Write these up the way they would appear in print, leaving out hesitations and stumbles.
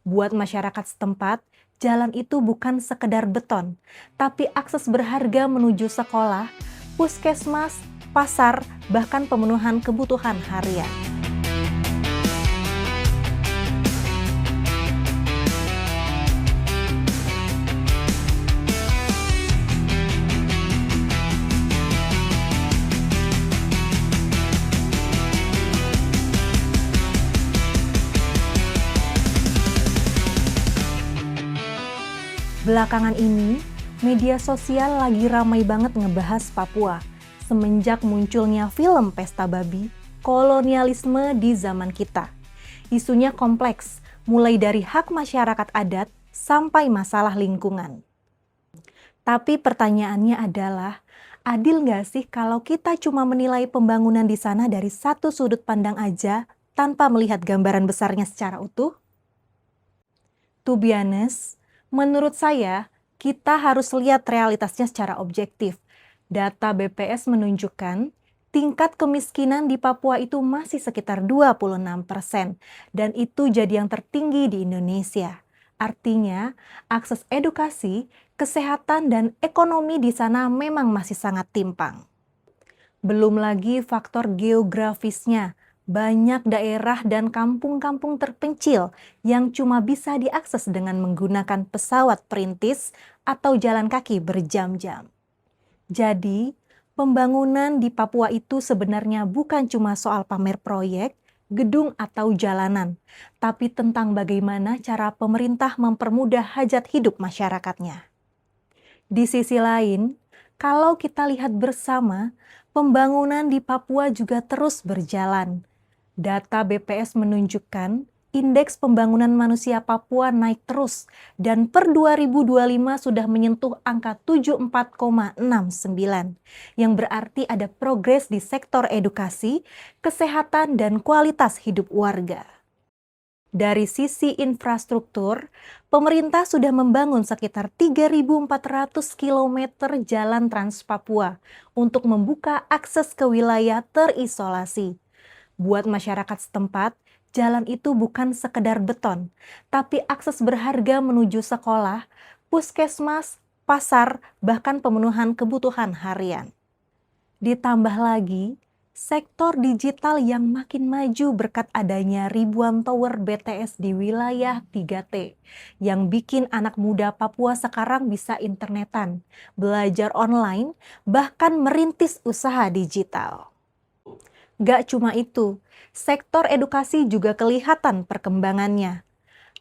Buat masyarakat setempat, jalan itu bukan sekedar beton, tapi akses berharga menuju sekolah, puskesmas, pasar, bahkan pemenuhan kebutuhan harian. Belakangan ini, media sosial lagi ramai banget ngebahas Papua semenjak munculnya film Pesta Babi, kolonialisme di zaman kita. Isunya kompleks, mulai dari hak masyarakat adat sampai masalah lingkungan. Tapi pertanyaannya adalah, adil nggak sih kalau kita cuma menilai pembangunan di sana dari satu sudut pandang aja tanpa melihat gambaran besarnya secara utuh? To be honest, menurut saya, kita harus lihat realitasnya secara objektif. Data BPS menunjukkan tingkat kemiskinan di Papua itu masih sekitar 26%, dan itu jadi yang tertinggi di Indonesia. Artinya, akses edukasi, kesehatan, dan ekonomi di sana memang masih sangat timpang. Belum lagi faktor geografisnya. Banyak daerah dan kampung-kampung terpencil yang cuma bisa diakses dengan menggunakan pesawat perintis atau jalan kaki berjam-jam. Jadi, pembangunan di Papua itu sebenarnya bukan cuma soal pamer proyek, gedung atau jalanan, tapi tentang bagaimana cara pemerintah mempermudah hajat hidup masyarakatnya. Di sisi lain, kalau kita lihat bersama, pembangunan di Papua juga terus berjalan. Data BPS menunjukkan indeks pembangunan manusia Papua naik terus dan per 2025 sudah menyentuh angka 74,69 yang berarti ada progres di sektor edukasi, kesehatan, dan kualitas hidup warga. Dari sisi infrastruktur, pemerintah sudah membangun sekitar 3.400 km jalan Trans Papua untuk membuka akses ke wilayah terisolasi. Buat masyarakat setempat, jalan itu bukan sekedar beton, tapi akses berharga menuju sekolah, puskesmas, pasar, bahkan pemenuhan kebutuhan harian. Ditambah lagi, sektor digital yang makin maju berkat adanya ribuan tower BTS di wilayah 3T, yang bikin anak muda Papua sekarang bisa internetan, belajar online, bahkan merintis usaha digital. Gak cuma itu, sektor edukasi juga kelihatan perkembangannya.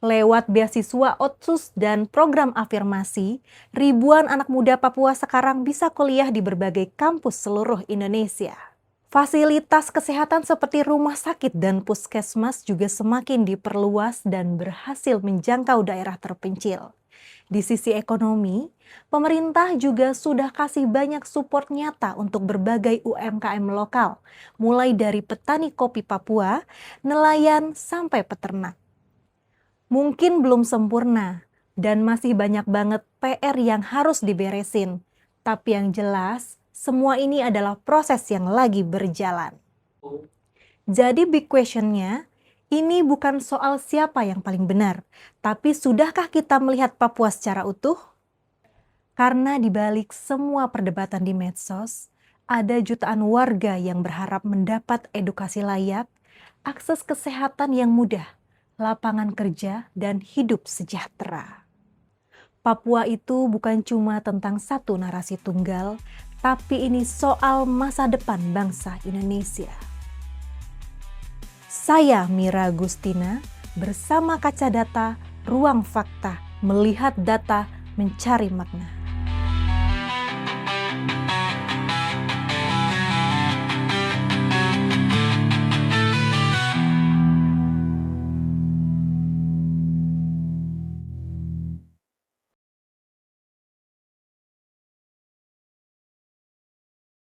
Lewat beasiswa Otsus dan program afirmasi, ribuan anak muda Papua sekarang bisa kuliah di berbagai kampus seluruh Indonesia. Fasilitas kesehatan seperti rumah sakit dan puskesmas juga semakin diperluas dan berhasil menjangkau daerah terpencil. Di sisi ekonomi, pemerintah juga sudah kasih banyak support nyata untuk berbagai UMKM lokal, mulai dari petani kopi Papua, nelayan, sampai peternak. Mungkin belum sempurna, dan masih banyak banget PR yang harus diberesin. Tapi yang jelas, semua ini adalah proses yang lagi berjalan. Jadi big question-nya, ini bukan soal siapa yang paling benar, tapi sudahkah kita melihat Papua secara utuh? Karena di balik semua perdebatan di medsos, ada jutaan warga yang berharap mendapat edukasi layak, akses kesehatan yang mudah, lapangan kerja, dan hidup sejahtera. Papua itu bukan cuma tentang satu narasi tunggal, tapi ini soal masa depan bangsa Indonesia. Saya Mira Gustina, bersama Kacadata, Ruang Fakta, melihat data, mencari makna.